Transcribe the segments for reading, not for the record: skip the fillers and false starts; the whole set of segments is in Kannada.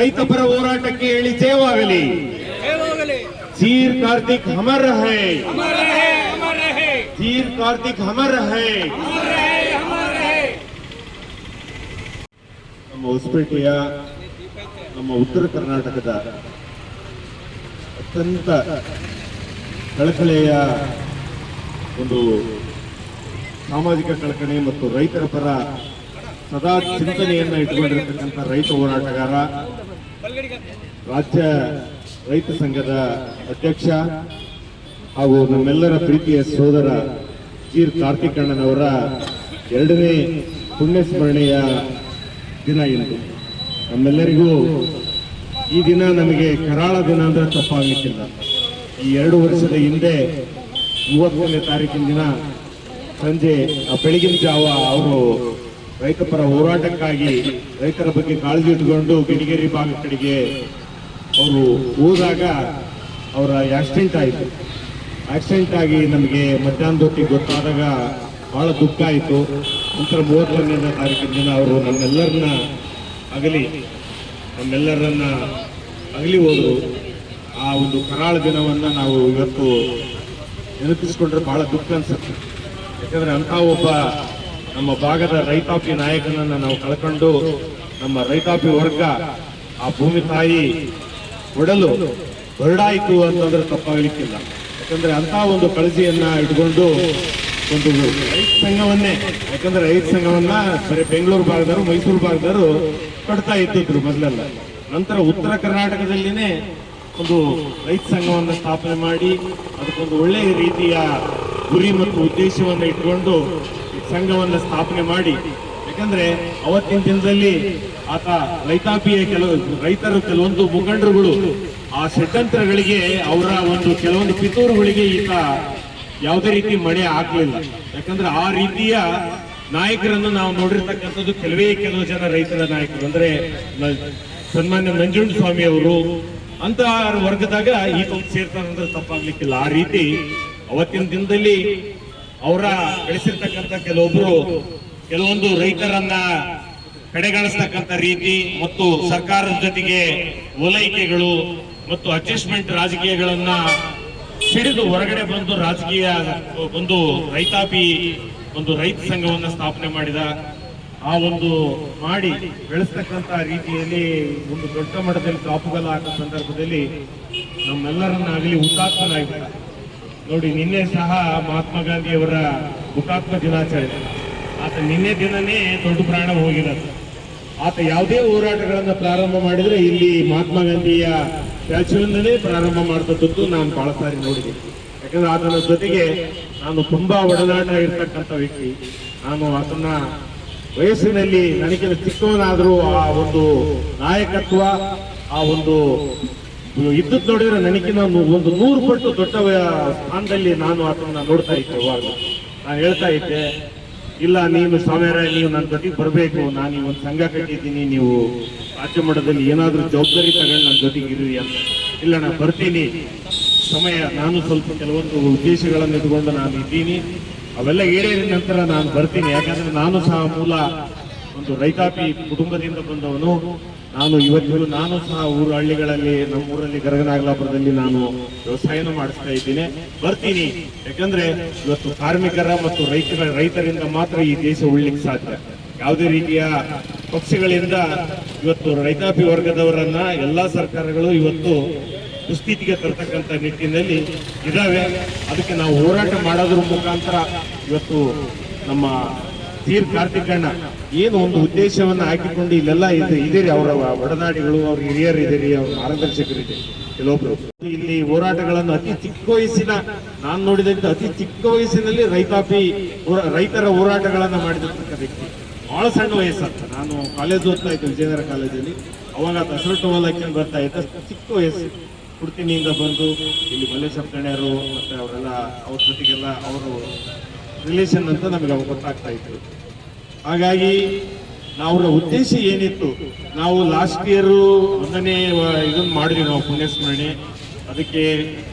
ರೈತ ಪರ ಹೋರಾಟಕ್ಕೆ ಹೇಳಿ ಜಯವಾಗಲಿ. चीर कार्तिक हमर है, चीर कार्तिक हमर है. ನಮ್ಮ ಹೊಸಪೇಟೆಯ ನಮ್ಮ ಉತ್ತರ ಕರ್ನಾಟಕದ ಅತ್ಯಂತ ಕಳಕಳೆಯ ಒಂದು ಸಾಮಾಜಿಕ ಕಳಕಳಿ ಮತ್ತು ರೈತರ ಪರ ಸದಾ ಚಿಂತನೆಯನ್ನು ಇಟ್ಟುಕೊಂಡಿರತಕ್ಕಂಥ ರೈತ ಹೋರಾಟಗಾರ, ರಾಜ್ಯ ರೈತ ಸಂಘದ ಅಧ್ಯಕ್ಷ ಹಾಗೂ ನಮ್ಮೆಲ್ಲರ ಪ್ರೀತಿಯ ಸೋದರ ಚೀರ್ ಕಾರ್ತಿಕಣ್ಣನವರ 2ನೇ ಪುಣ್ಯ ಸ್ಮರಣೆಯ ದಿನ ಇಂದು. ನಮ್ಮೆಲ್ಲರಿಗೂ ಈ ದಿನ ನಮಗೆ ಕರಾಳ ದಿನ ಅಂದ್ರೆ ತಪ್ಪಾಗಲಿಕ್ಕಿಲ್ಲ. ಈ 2 ವರ್ಷದ ಹಿಂದೆ 30ನೇ ತಾರೀಕಿನ ದಿನ ಸಂಜೆ ಬೆಳಗಿನ ಜಾವ ಅವರು ರೈತ ಪರ ಹೋರಾಟಕ್ಕಾಗಿ ರೈತರ ಬಗ್ಗೆ ಕಾಳಜಿ ಇಟ್ಟುಕೊಂಡು ಗಿಣಿಗೇರಿ ಭಾಗ ಕಡೆಗೆ ಅವರು ಹೋದಾಗ ಅವರ ಆಕ್ಸಿಡೆಂಟ್ ಆಯಿತು. ಆಕ್ಸಿಡೆಂಟ್ ಆಗಿ ನಮಗೆ ಮಧ್ಯಾಹ್ನದೊತ್ತಿಗೆ ಗೊತ್ತಾದಾಗ ಬಹಳ ದುಃಖ ಆಯಿತು. ನಂತರ 31ನೇ ತಾರೀಕಿನ ದಿನ ಅವರು ನಮ್ಮೆಲ್ಲರನ್ನ ಅಗಲಿ ಹೋದರು. ಆ ಒಂದು ಕರಾಳ ದಿನವನ್ನು ನಾವು ಇವತ್ತು ನೆನಪಿಸಿಕೊಂಡ್ರೆ ಬಹಳ ದುಃಖ ಅನ್ಸುತ್ತೆ. ಯಾಕಂದ್ರೆ ಅಂಥ ಒಬ್ಬ ನಮ್ಮ ಭಾಗದ ರೈತಾಪಿ ನಾಯಕನನ್ನು ನಾವು ಕಳ್ಕೊಂಡು ನಮ್ಮ ರೈತಾಪಿ ವರ್ಗ ಆ ಭೂಮಿ ತಾಯಿ ಒಡಲು ಹೊರಡಾಯಿತು ಅಂತಂದ್ರೆ ತಪ್ಪಾಗಲಿಕ್ಕಿಲ್ಲ. ಯಾಕಂದ್ರೆ ಅಂತ ಒಂದು ಕಳಜಿಯನ್ನ ಇಟ್ಕೊಂಡು ಒಂದು ರೈತ ಸಂಘವನ್ನೇ, ಯಾಕಂದ್ರೆ ರೈತ ಸಂಘವನ್ನ ಬರೀ ಬೆಂಗಳೂರು ಭಾಗದವರು ಮೈಸೂರು ಭಾಗದವರು ಕಟ್ತಾ ಇದ್ದಿದ್ರು ಮೊದಲೆಲ್ಲ. ನಂತರ ಉತ್ತರ ಕರ್ನಾಟಕದಲ್ಲಿನೇ ಒಂದು ರೈತ ಸಂಘವನ್ನ ಸ್ಥಾಪನೆ ಮಾಡಿ ಅದಕ್ಕೊಂದು ಒಳ್ಳೆಯ ರೀತಿಯ ಗುರಿ ಮತ್ತು ಉದ್ದೇಶವನ್ನು ಇಟ್ಕೊಂಡು ಸಂಘವನ್ನ ಸ್ಥಾಪನೆ ಮಾಡಿ, ಯಾಕಂದ್ರೆ ಅವತ್ತಿನ ದಿನದಲ್ಲಿ ಆತ ರೈತಾಪಿಯ ರೈತರು ಕೆಲವೊಂದು ಮುಖಂಡರುಗಳು ಆ ಷಡ್ಯಂತ್ರಗಳಿಗೆ ಅವರ ಒಂದು ಕೆಲವೊಂದು ಪಿತೂರುಗಳಿಗೆ ಈತ ಯಾವುದೇ ರೀತಿ ಮಣೆ ಹಾಕಲಿಲ್ಲ. ಯಾಕಂದ್ರೆ ಆ ರೀತಿಯ ನಾಯಕರನ್ನು ನಾವು ನೋಡಿರ್ತಕ್ಕಂಥದ್ದು ಕೆಲವು ಜನ ರೈತರ ನಾಯಕರು, ಅಂದ್ರೆ ಸನ್ಮಾನ್ಯ ನಂಜುಂಡಸ್ವಾಮಿ ಅವರು ಅಂತ ವರ್ಗದಾಗ ಈತ ಸೇರ್ತಾರಂದ್ರೆ ತಪ್ಪಾಗ್ಲಿಕ್ಕಿಲ್ಲ. ಆ ರೀತಿ ಅವತ್ತಿನ ದಿನದಲ್ಲಿ ಅವರ ಬೆಳೆಸಿರ್ತಕ್ಕಂಥ ಕೆಲವೊಂದು ರೈತರನ್ನ ಕಡೆಗಣಿಸ್ತಕ್ಕಂಥ ರೀತಿ ಮತ್ತು ಸರ್ಕಾರದ ಜೊತೆಗೆ ಓಲೈಕೆಗಳು ಮತ್ತು ಅಡ್ಜಸ್ಟ್ಮೆಂಟ್ ರಾಜಕೀಯಗಳನ್ನ ಸಿಡಿದು ಹೊರಗಡೆ ಬಂದು ರಾಜಕೀಯ ಒಂದು ರೈತ ಸಂಘವನ್ನ ಸ್ಥಾಪನೆ ಮಾಡಿದ. ಆ ಒಂದು ಮಾಡಿ ಬೆಳೆಸ್ತಕ್ಕಂಥ ರೀತಿಯಲ್ಲಿ ಒಂದು ದೊಡ್ಡ ಮಟ್ಟದಲ್ಲಿ ಕಾಪುಗಲ್ಲ ಹಾಕೋ ಸಂದರ್ಭದಲ್ಲಿ ನಮ್ಮೆಲ್ಲರನ್ನಾಗಲಿ ಹುತಾತ್ಮನಾಗಿಬಿಟ್ಟ. ನೋಡಿ, ನಿನ್ನೆ ಸಹ ಮಹಾತ್ಮ ಗಾಂಧಿಯವರ ಹುತಾತ್ಮ ದಿನಾಚರಣೆ. ಆತ ನಿನ್ನೆ ದಿನನೇ ದೊಡ್ಡ ಪ್ರಾಣ ಹೋಗಿರೋದು. ಆತ ಯಾವುದೇ ಹೋರಾಟಗಳನ್ನ ಪ್ರಾರಂಭ ಮಾಡಿದ್ರೆ ಇಲ್ಲಿ ಮಹಾತ್ಮ ಗಾಂಧಿಯ ಸ್ಟ್ಯಾಚ್ಯೂವಿಂದಲೇ ಪ್ರಾರಂಭ ಮಾಡ್ತದ್ದು ನಾನು ಬಹಳ ಸಾರಿ ನೋಡಿದ್ದೀನಿ. ಯಾಕಂದ್ರೆ ಆತನ ಜೊತೆಗೆ ನಾನು ತುಂಬಾ ಒಡನಾಟ ಇರ್ತಕ್ಕಂಥ ವ್ಯಕ್ತಿ. ನಾನು ಆತನ ವಯಸ್ಸಿನಲ್ಲಿ ನನಗಿಂತ ಚಿಕ್ಕವನಾದರೂ ಆ ಒಂದು ನಾಯಕತ್ವ, ಆ ಒಂದು ಇದ್ದದ್ದು ನೋಡಿದ್ರೆ ನನಗಿನ ಒಂದು 100 ಪಟ್ಟು ದೊಡ್ಡ ಸ್ಥಾನದಲ್ಲಿ ನಾನು ಆತನ ನೋಡ್ತಾ ಇದ್ದೆ. ನಾನು ಹೇಳ್ತಾ ಇದ್ದೆ, ಇಲ್ಲ ನೀನು ಸ್ವಾಮಿಯರ, ನೀವು ನನ್ನ ಜೊತೆಗೆ ಬರಬೇಕು, ನಾನು ಈ ಒಂದು ಸಂಘ ಕಟ್ಟಿದ್ದೀನಿ, ನೀವು ರಾಜ್ಯ ಮಟ್ಟದಲ್ಲಿ ಏನಾದರೂ ಜವಾಬ್ದಾರಿ ತಗೊಂಡು ನನ್ನ ಜೊತೆಗೆ ಇರಿ ಅಂತ. ಇಲ್ಲ, ನಾನು ಬರ್ತೀನಿ, ಸಮಯ ನಾನು ಸ್ವಲ್ಪ ಕೆಲವೊಂದು ಉದ್ದೇಶಗಳನ್ನು ಇಟ್ಕೊಂಡು ನಾನು ಇದ್ದೀನಿ, ಅವೆಲ್ಲ ಈಡೇರಿದ ನಂತರ ನಾನು ಬರ್ತೀನಿ. ಯಾಕಂದ್ರೆ ನಾನು ಸಹ ಮೂಲ ಒಂದು ರೈತಾಪಿ ಕುಟುಂಬದಿಂದ ಬಂದವನು. ನಾನು ಸಹ ಹಳ್ಳಿಗಳಲ್ಲಿ, ನಮ್ಮೂರಲ್ಲಿ ಗರಗನಾಗಲಾಪುರದಲ್ಲಿ ನಾನು ವ್ಯವಸಾಯನ ಮಾಡಿಸ್ತಾ ಇದ್ದೀನಿ, ಬರ್ತೀನಿ. ಯಾಕಂದ್ರೆ ಇವತ್ತು ಕಾರ್ಮಿಕರ ಮತ್ತು ರೈತರಿಂದ ಮಾತ್ರ ಈ ದೇಶ ಉಳ್ಳಿಕ್ಕೆ ಸಾಧ್ಯ. ಯಾವುದೇ ರೀತಿಯ ಪಕ್ಷಗಳಿಂದ ಇವತ್ತು ರೈತಾಪಿ ವರ್ಗದವರನ್ನ ಎಲ್ಲಾ ಸರ್ಕಾರಗಳು ಇವತ್ತು ದುಸ್ಥಿತಿಗೆ ತರ್ತಕ್ಕಂಥ ನಿಟ್ಟಿನಲ್ಲಿ ಇದಾವೆ. ಅದಕ್ಕೆ ನಾವು ಹೋರಾಟ ಮಾಡೋದ್ರ ಮುಖಾಂತರ ಇವತ್ತು ನಮ್ಮ ಚೀರ್ ಕಾರ್ತಿಕಣ್ಣ ಏನು ಒಂದು ಉದ್ದೇಶವನ್ನ ಹಾಕಿಕೊಂಡು ಇಲ್ಲೆಲ್ಲ ಇದೀರಿ, ಅವರ ಒಡನಾಡಿಗಳು, ಅವ್ರ ಹಿರಿಯರು ಇದೀರಿ, ಅವ್ರ ಮಾರ್ಗದರ್ಶಕರಿದೆ ಕೆಲವೊಬ್ರು. ಇಲ್ಲಿ ಹೋರಾಟಗಳನ್ನು ಅತಿ ಚಿಕ್ಕ ವಯಸ್ಸಿನ, ನಾನು ನೋಡಿದಂತೆ ಅತಿ ಚಿಕ್ಕ ವಯಸ್ಸಿನಲ್ಲಿ ರೈತರ ಹೋರಾಟಗಳನ್ನ ಮಾಡಿದಂತ ವ್ಯಕ್ತಿ. ಬಹಳ ಸಣ್ಣ ವಯಸ್ಸಂತ. ನಾನು ಕಾಲೇಜ್ ಓದ್ತಾ ಇದ್ದೆ, ವಿಜಯನಗರ ಕಾಲೇಜಲ್ಲಿ. ಅವಾಗ ದಸರಟ್ಟು ಹೊಲಕ್ಕೆ ಬರ್ತಾ ಇದ್ದ, ಚಿಕ್ಕ ವಯಸ್ಸು. ಕುಡ್ತಿನಿಂದ ಬಂದು ಇಲ್ಲಿ ಮಲ್ಲೇಶ್ವರ ಕಣ್ಯರು ಮತ್ತೆ ಅವರೆಲ್ಲ ಅವ್ರ ಜೊತೆಗೆಲ್ಲ ಅವರು ರಿಲೇಷನ್ ಅಂತ ನಮಗೆ ಅವಾಗ ಗೊತ್ತಾಗ್ತಾ ಇತ್ತು. ಹಾಗಾಗಿ ಅವರ ಉದ್ದೇಶ ಏನಿತ್ತು, ನಾವು ಲಾಸ್ಟ್ ಇಯರ್ 1ನೇ ಇದನ್ನು ಮಾಡಿದ್ವಿ ನಾವು ಪುಣ್ಯಸ್ಮರಣೆ. ಅದಕ್ಕೆ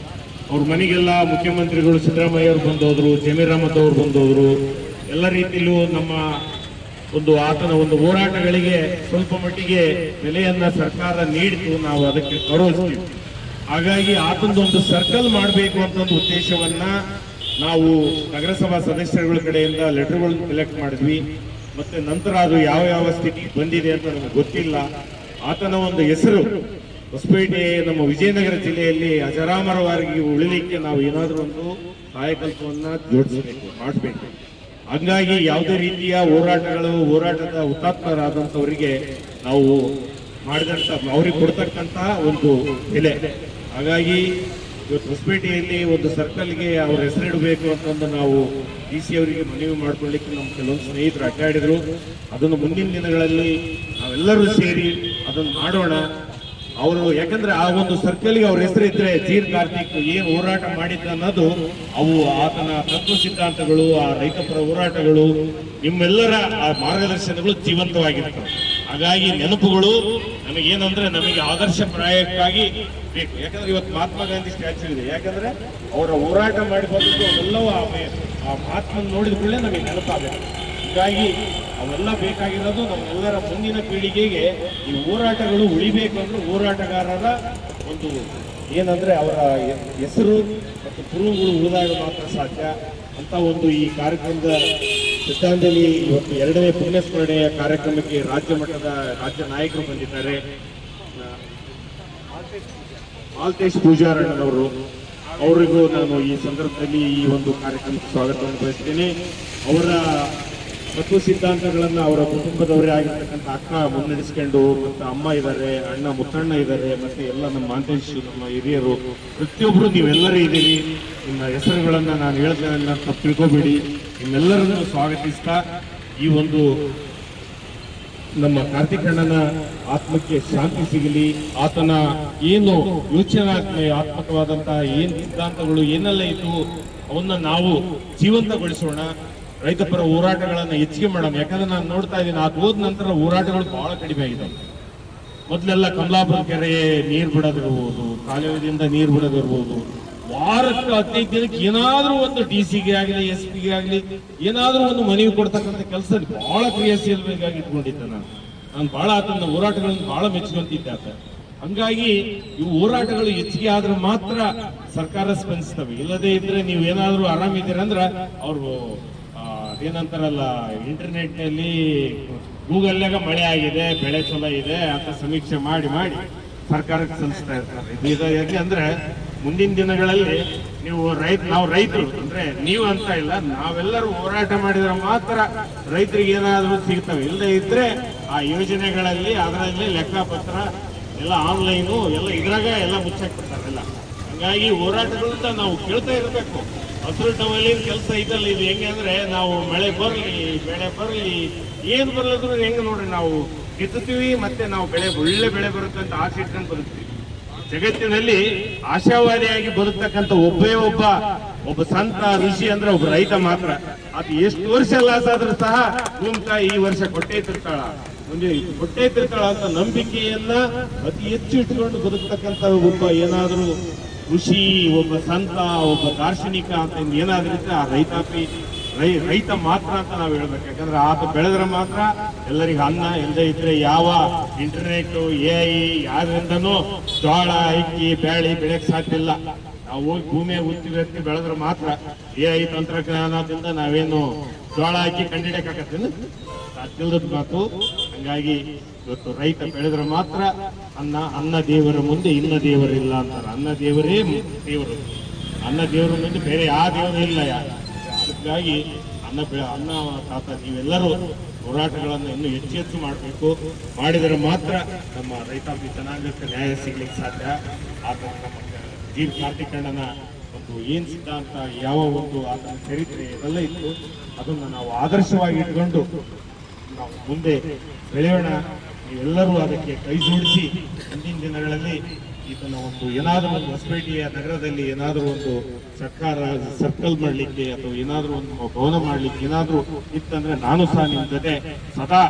ಅವ್ರ ಮನೆಗೆಲ್ಲ ಮುಖ್ಯಮಂತ್ರಿಗಳು ಸಿದ್ದರಾಮಯ್ಯ ಅವರು ಬಂದೋದ್ರು, ಜಮೀರ್ ಅಹಮದ್ ಅವರು ಬಂದೋದ್ರು. ಎಲ್ಲ ರೀತಿಯಲ್ಲೂ ನಮ್ಮ ಒಂದು ಆತನ ಒಂದು ಹೋರಾಟಗಳಿಗೆ ಸ್ವಲ್ಪ ಮಟ್ಟಿಗೆ ಬೆಲೆಯನ್ನ ಸರ್ಕಾರ ನೀಡಿತು, ನಾವು ಅದಕ್ಕೆ ಗೌರವಿಸ್ತೀವಿ. ಹಾಗಾಗಿ ಆತನದೊಂದು ಸರ್ಕಲ್ ಮಾಡಬೇಕು ಅಂತ ಒಂದು ಉದ್ದೇಶವನ್ನ ನಾವು ನಗರಸಭಾ ಸದಸ್ಯರುಗಳ ಕಡೆಯಿಂದ ಲೆಟರ್ಗಳನ್ನು ಕಲೆಕ್ಟ್ ಮಾಡಿದ್ವಿ. ಮತ್ತೆ ನಂತರ ಅದು ಯಾವ ಯಾವ ಸ್ಥಿತಿಗೆ ಬಂದಿದೆ ಅಂತ ನಮಗೆ ಗೊತ್ತಿಲ್ಲ. ಆತನ ಒಂದು ಹೆಸರು ಹೊಸಪೇಟೆ ನಮ್ಮ ವಿಜಯನಗರ ಜಿಲ್ಲೆಯಲ್ಲಿ ಅಜರಾಮರವಾಗಿ ಉಳಿಲಿಕ್ಕೆ ನಾವು ಏನಾದರೂ ಒಂದು ಕಾಯಕಲ್ಪವನ್ನ ಜೋಡಿಸಬೇಕು, ಮಾಡಬೇಕು. ಹಂಗಾಗಿ ಯಾವುದೇ ರೀತಿಯ ಹೋರಾಟದ ಹುತಾತ್ಮರಾದಂಥವರಿಗೆ ನಾವು ಮಾಡಿದಂತ ಅವ್ರಿಗೆ ಕೊಡ್ತಕ್ಕಂತ ಒಂದು ಬೆಲೆ. ಹಾಗಾಗಿ ಇವತ್ತು ಹೊಸಪೇಟೆಯಲ್ಲಿ ಒಂದು ಸರ್ಕಲ್ಗೆ ಅವ್ರ ಹೆಸರಿಡಬೇಕು ಅಂತಂದು ನಾವು DC ಅವರಿಗೆ ಮನವಿ ಮಾಡ್ಕೊಳ್ಳಿಕ್ಕೆ ನಮ್ಮ ಕೆಲವೊಂದು ಸ್ನೇಹಿತರು ಅಡ್ಡಾಡಿದ್ರು. ಅದನ್ನು ಮುಂದಿನ ದಿನಗಳಲ್ಲಿ ನಾವೆಲ್ಲರೂ ಸೇರಿ ಅದನ್ನು ಮಾಡೋಣ. ಅವರು ಯಾಕಂದ್ರೆ ಆ ಒಂದು ಸರ್ಕಲ್ಗೆ ಅವ್ರ ಹೆಸರಿದ್ರೆ ಜೀರ್ ಕಾರ್ತಿಕ್ ಏನ್ ಹೋರಾಟ ಮಾಡಿದ್ದ ಅನ್ನೋದು ಅವು ಆತನ ತತ್ವ ಸಿದ್ಧಾಂತಗಳು, ಆ ರೈತಪರ ಹೋರಾಟಗಳು, ನಿಮ್ಮೆಲ್ಲರ ಆ ಮಾರ್ಗದರ್ಶನಗಳು ಜೀವಂತವಾಗಿರ್ತವೆ. ಹಾಗಾಗಿ ನೆನಪುಗಳು ನಮಗೇನಂದ್ರೆ ನಮಗೆ ಆದರ್ಶಪ್ರಾಯಕ್ಕಾಗಿ ಬೇಕು. ಯಾಕಂದ್ರೆ ಇವತ್ತು ಮಹಾತ್ಮ ಗಾಂಧಿ ಸ್ಟ್ಯಾಚ್ಯೂ ಇದೆ, ಯಾಕಂದ್ರೆ ಅವರ ಹೋರಾಟ ಮಾಡಿ ಬಂದಿದ್ದು ಅವೆಲ್ಲವೂ ಆ ಮಹಾತ್ಮನ ನೋಡಿದ ಕೂಡಲೇ ನಮಗೆ ನೆನಪಾಗಬೇಕು. ಹೀಗಾಗಿ ಅವೆಲ್ಲ ಬೇಕಾಗಿರೋದು ನಮ್ಮೆಲ್ಲರ ಮುಂದಿನ ಪೀಳಿಗೆಗೆ ಈ ಹೋರಾಟಗಳು ಉಳಿಬೇಕು ಅಂದ್ರೆ ಹೋರಾಟಗಾರರ ಒಂದು ಏನಂದ್ರೆ ಅವರ ಹೆಸರು ಮತ್ತು ಕುರುಹುಗಳು ಉಳಿದಾಗ ಮಾತ್ರ ಸಾಧ್ಯ ಅಂತ ಒಂದು ಈ ಕಾರ್ಯಕ್ರಮದ ಶ್ರದ್ಧಾಂಜಲಿ ಇವತ್ತು 2ನೇ ಪುಣ್ಯಸ್ಮರಣೆಯ ಕಾರ್ಯಕ್ರಮಕ್ಕೆ ರಾಜ್ಯ ನಾಯಕರು ಬಂದಿದ್ದಾರೆ. ಮಾಲ್ತೇಶ್ ಪೂಜಾರಣ್ಣನವರು, ಅವರಿಗೂ ನಾನು ಈ ಸಂದರ್ಭದಲ್ಲಿ ಈ ಒಂದು ಕಾರ್ಯಕ್ರಮಕ್ಕೆ ಸ್ವಾಗತವನ್ನು ಬಯಸ್ತೇನೆ. ಅವರ ತತ್ವ ಸಿದ್ಧಾಂತಗಳನ್ನ ಅವರ ಕುಟುಂಬದವರೇ ಆಗಿರ್ತಕ್ಕಂಥ ಅಕ್ಕ ಮುನ್ನಡೆಸ್ಕೊಂಡು, ಮತ್ತೆ ಅಮ್ಮ ಇದ್ದಾರೆ, ಅಣ್ಣ ಮುತ್ತಣ್ಣ ಇದ್ದಾರೆ, ಮತ್ತೆ ಎಲ್ಲ ನಮ್ಮ ಮಾಂತೇಶ್, ನಮ್ಮ ಹಿರಿಯರು, ಪ್ರತಿಯೊಬ್ಬರು ನೀವೆಲ್ಲರೂ ಇದ್ದೀರಿ. ನಿಮ್ಮ ಹೆಸರುಗಳನ್ನ ನಾನು ಹೇಳ್ತೇನೆ, ತಪ್ಪು ತಿಳ್ಕೊಬೇಡಿ. ನಿಮ್ಮೆಲ್ಲರನ್ನು ಸ್ವಾಗತಿಸ್ತಾ ಈ ಒಂದು ನಮ್ಮ ಕಾರ್ತಿಕಣ್ಣನ ಆತ್ಮಕ್ಕೆ ಶಾಂತಿ ಸಿಗಲಿ. ಆತನ ಏನು ಯೋಚನಾತ್ಮಕವಾದಂತಹ ಏನ್ ಸಿದ್ಧಾಂತಗಳು ಏನೆಲ್ಲ ಇತ್ತು ಅವನ್ನ ನಾವು ಜೀವಂತಗೊಳಿಸೋಣ. ರೈತಪರ ಹೋರಾಟಗಳನ್ನ ಹೆಚ್ಚಿಗೆ ಮಾಡೋಣ. ಯಾಕಂದ್ರೆ ನಾನು ನೋಡ್ತಾ ಇದ್ದೀನಿ, ಅದು ಹೋದ ನಂತರ ಹೋರಾಟಗಳು ಬಹಳ ಕಡಿಮೆ ಆಗಿದ್ದಾವೆ. ಮೊದಲೆಲ್ಲ ಕಮಲಾಪುರ ಕೆರೆ ನೀರು ಬಿಡೋದಿರ್ಬೋದು, ಕಾಲುವೆದಿಂದ ನೀರು ಬಿಡೋದಿರ್ಬೋದು, ವಾರಕ್ಕೆ 15 ದಿನಕ್ಕೆ ಏನಾದ್ರೂ ಒಂದು DC-ಗೆ ಆಗಲಿ SP-ಗೆ ಆಗಲಿ ಏನಾದ್ರೂ ಒಂದು ಮನವಿ ಕೊಡ್ತಕ್ಕಂಥ ಕೆಲಸ ಬಹಳ ಕ್ರಿಯಾಶೀಲವಾಗಿ ಇಟ್ಕೊಂಡಿದ್ದೆ. ನಾನು ಬಹಳ ಆತನ ಹೋರಾಟಗಳನ್ನು ಬಹಳ ಮೆಚ್ಚುವಂತಿದ್ದೆ ಆತ. ಹಂಗಾಗಿ ಇವು ಹೋರಾಟಗಳು ಹೆಚ್ಚಿಗೆ ಆದ್ರೆ ಮಾತ್ರ ಸರ್ಕಾರ ಸ್ಪಂದಿಸ್ತವೆ. ಇಲ್ಲದೇ ಇದ್ರೆ ನೀವು ಏನಾದ್ರೂ ಆರಾಮಿದ್ದೀರಂದ್ರೆ ಅವ್ರು ಏನಂತಾರಲ್ಲ, ಇಂಟರ್ನೆಟ್ ನಲ್ಲಿ ಗೂಗಲ್ನಾಗ ಮಳೆ ಆಗಿದೆ, ಬೆಳೆ ಚಲೋ ಇದೆ ಅಂತ ಸಮೀಕ್ಷೆ ಮಾಡಿ ಸರ್ಕಾರಕ್ಕೆ ಸಲ್ಲಿಸ್ತಾ ಇರ್ತಾರೆ. ಇದು ಯಾಕೆ ಅಂದ್ರೆ ಮುಂದಿನ ದಿನಗಳಲ್ಲಿ ನಾವು ರೈತರು ಅಂದ್ರೆ ನೀವು ಅಂತ ಇಲ್ಲ, ನಾವೆಲ್ಲರೂ ಹೋರಾಟ ಮಾಡಿದ್ರೆ ಮಾತ್ರ ರೈತರಿಗೆ ಏನಾದರೂ ಸಿಗ್ತವೆ. ಇಲ್ಲದೆ ಇದ್ರೆ ಆ ಯೋಜನೆಗಳಲ್ಲಿ ಅದರಲ್ಲಿ ಲೆಕ್ಕಪತ್ರ ಎಲ್ಲ ಆನ್ಲೈನು ಎಲ್ಲ ಇದ್ರಾಗ ಎಲ್ಲ ಮುಚ್ಚಾಕ್ಬಿಡ್ತಾರೆಲ್ಲ. ಹಂಗಾಗಿ ಹೋರಾಟಗಳಂತ ನಾವು ಕೇಳ್ತಾ ಇರಬೇಕು. ಹಸಿರು ಟವಲಿನ ಕೆಲಸ ಇದಲ್ಲ. ಇದು ಹೆಂಗೆ ಅಂದ್ರೆ ನಾವು ಮಳೆ ಬರಲಿ ಬೆಳೆ ಬರಲಿ ಏನು ಬರಲಿದ್ರು ಹೆಂಗೆ ನೋಡ್ರಿ, ನಾವು ಕಿತ್ತುತ್ತೀವಿ, ಮತ್ತೆ ನಾವು ಒಳ್ಳೆ ಬೆಳೆ ಬರುತ್ತೆ ಅಂತ ಆಸೆ ಇಟ್ಕೊಂಡು ಬದುಕ್ತೀವಿ. ಜಗತ್ತಿನಲ್ಲಿ ಆಶಾವಾದಿಯಾಗಿ ಬದುಕ್ತಕ್ಕಂಥ ಒಬ್ಬ ಸಂತ ಋಷಿ ಅಂದ್ರೆ ಒಬ್ಬ ರೈತ ಮಾತ್ರ. ಅದು ಎಷ್ಟು ವರ್ಷ ಲಾಸ್ ಆದ್ರೂ ಸಹ ಭೂಮಿತಾಯಿ ಈ ವರ್ಷ ಕೊಟ್ಟೇ ತಿರ್ತಾಳ, ಮುಂದೆ ಕೊಟ್ಟೇ ತಿರ್ತಾಳ ಅಂತ ನಂಬಿಕೆಯನ್ನ ಅತಿ ಹೆಚ್ಚು ಇಟ್ಕೊಂಡು ಬದುಕ್ತಕ್ಕಂಥ ಒಬ್ಬ ಏನಾದ್ರೂ ಋಷಿ, ಒಬ್ಬ ಸಂತ, ಒಬ್ಬ ದಾರ್ಶನಿಕ ಅಂತ ಏನಾದ್ರೂ ಆ ರೈತ ಮಾತ್ರ ಅಂತ ನಾವು ಹೇಳ್ಬೇಕು. ಯಾಕಂದ್ರೆ ಆತ ಬೆಳೆದ್ರೆ ಮಾತ್ರ ಎಲ್ಲರಿಗೂ ಅನ್ನ. ಇಲ್ಲದೆ ಇದ್ರೆ ಯಾವ ಇಂಟರ್ನೆಟ್ AI ಯಾರಿಂದನೂ ಜೋಳ ಅಕ್ಕಿ ಬ್ಯಾಳಿ ಬೆಳೆಯಕ್ ಸಾಧ್ಯ ಇಲ್ಲ. ನಾವು ಹೋಗಿ ಭೂಮಿಯ ಉತ್ತಿ ಬೆಳೆದ್ರೆ ಮಾತ್ರ AI ತಂತ್ರಜ್ಞಾನದಿಂದ ನಾವೇನು ಜೋಳ ಅಕ್ಕಿ ಕಂಡಿಡಿಯಕ್ಕಾಗತ್ತೇನು? ಸಾಧ್ಯವಿಲ್ಲದ ಮಾತು. ಹಂಗಾಗಿ ಇವತ್ತು ರೈತ ಬೆಳೆದ್ರೆ ಮಾತ್ರ ಅನ್ನ ದೇವರ ಮುಂದೆ ಇನ್ನ ದೇವರಿಲ್ಲ ಅಂತಾರೆ. ಅನ್ನ ದೇವರೇ ದೇವರು, ಅನ್ನ ದೇವರ ಮುಂದೆ ಬೇರೆ ಯಾವ ದೇವರು ಇಲ್ಲ. ಅದಕ್ಕಾಗಿ ಅನ್ನ ತಾತ ನೀವೆಲ್ಲರೂ ಹೋರಾಟಗಳನ್ನು ಇನ್ನೂ ಹೆಚ್ಚು ಮಾಡಬೇಕು. ಮಾಡಿದರೆ ಮಾತ್ರ ನಮ್ಮ ರೈತಾಪಿ ಜನಾಂಗಕ್ಕೆ ನ್ಯಾಯ ಸಿಗ್ಲಿಕ್ಕೆ ಸಾಧ್ಯ. ಆತನ ನಮ್ಮ ಜೀರ್ ಕಾರ್ತಿಕಣ್ಣನ ಒಂದು ಏನ್ ಸಿದ್ಧಾಂತ, ಯಾವ ಒಂದು ಆತನ ಚರಿತ್ರೆ ಇದೆಲ್ಲ ಇತ್ತು, ಅದನ್ನು ನಾವು ಆದರ್ಶವಾಗಿ ಇಟ್ಕೊಂಡು ನಾವು ಮುಂದೆ ಬೆಳೆಯೋಣ. ನೀವೆಲ್ಲರೂ ಅದಕ್ಕೆ ಕೈ ಜೋಡಿಸಿ ಮುಂದಿನ ದಿನಗಳಲ್ಲಿ ಇದನ್ನ ಒಂದು ಏನಾದರೂ ಒಂದು ಹೊಸಪೇಟೆಯ ನಗರದಲ್ಲಿ ಏನಾದರೂ ಒಂದು ಸರ್ಕಲ್ ಮಾಡಲಿಕ್ಕೆ ಅಥವಾ ಏನಾದರೂ ಒಂದು ಭವನ ಮಾಡಲಿಕ್ಕೆ ಏನಾದರೂ ಇತ್ತಂದ್ರೆ ನಾನು ಸಹ ನಿಮ್ಮ ಜೊತೆ ಸದಾ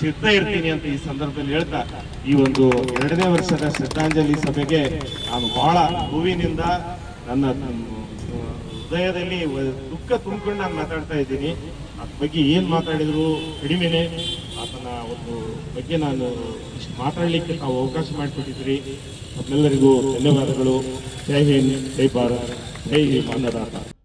ಸಿದ್ಧ ಇರ್ತೀನಿ ಅಂತ ಈ ಸಂದರ್ಭದಲ್ಲಿ ಹೇಳ್ತಾ, ಈ ಒಂದು 2ನೇ ವರ್ಷದ ಶ್ರದ್ಧಾಂಜಲಿ ಸಭೆಗೆ ನಾನು ಬಹಳ ನೋವಿನಿಂದ ನನ್ನ ಹೃದಯದಲ್ಲಿ ದುಃಖ ತುಂಬಿಕೊಂಡು ನಾನು ಮಾತಾಡ್ತಾ ಇದ್ದೀನಿ. ಅದ್ರ ಬಗ್ಗೆ ಏನು ಮಾತಾಡಿದ್ರು ಕಡಿಮೆನೆ. ಆತನ ಒಂದು ಬಗ್ಗೆ ನಾನು ಇಷ್ಟು ಮಾತಾಡಲಿಕ್ಕೆ ತಾವು ಅವಕಾಶ ಮಾಡಿಕೊಟ್ಟಿದ್ರಿ. ತಮ್ಮೆಲ್ಲರಿಗೂ ಧನ್ಯವಾದಗಳು. ಜೈ ಹಿಂದ್, ಜೈ ಭಾರತ್, ಜೈ ಮಾನದಾತ.